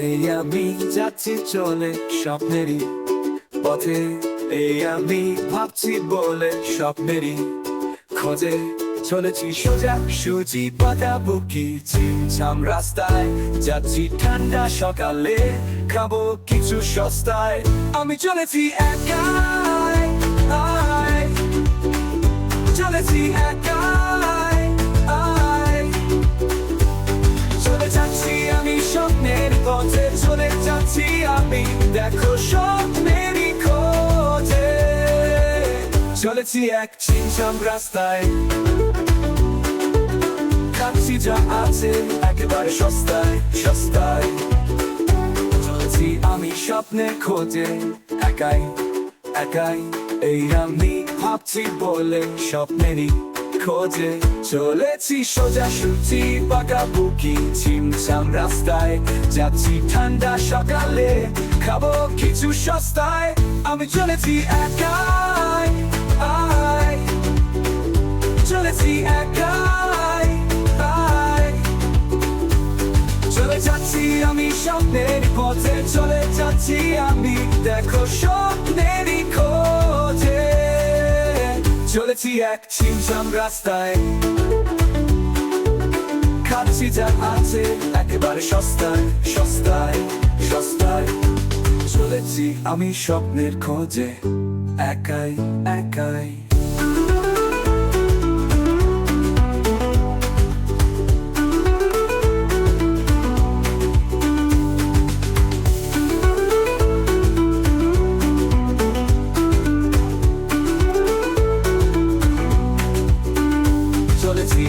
এই আমি যাচ্ছি চলে স্বপ্নেরই পথে, এই আমি ভাবছি বলে স্বপ্নেরই খোঁজে চলেছি সোজা সুজি পাতা বুকি ছিমছাম রাস্তায়, যাচ্ছি ঠান্ডা সকালে খাবো কিছু সস্তায়। আমি চলেছি একাই, চলেছি একাই, চলে যাচ্ছি আমি স্বপ্নের পথে, চলে যাচ্ছি আমি দেখো স্বপ্নেরই খোঁজে চলেছি এক ছিমছাম রাস্তায়, খাচ্ছি যা আছে একেবারে সস্তায় সস্তায়। চলেছি আমি স্বপ্নের খোঁজে একাই একাই, এই আমি ভাবছি বলে স্বপ্নেরই খোঁজে চলেছি সোজা সুজি পাকা বুকি ছিমছাম রাস্তায়, যাচ্ছি ঠান্ডা সকালে খাবো কিছু সস্তায়। আমি চলেছি একাই, চলেছি একাই, চলে যাচ্ছি আমি স্বপ্নের পথে, চলে যাচ্ছি আমি দেখো স্বপ্নেরই খোঁজে চলেছি এক ছিমছাম রাস্তায়, খাচ্ছি যা আছে একেবারে সস্তায় সস্তায় সস্তায়। চলেছি আমি স্বপ্নের খোঁজে একাই একাই। চলেছি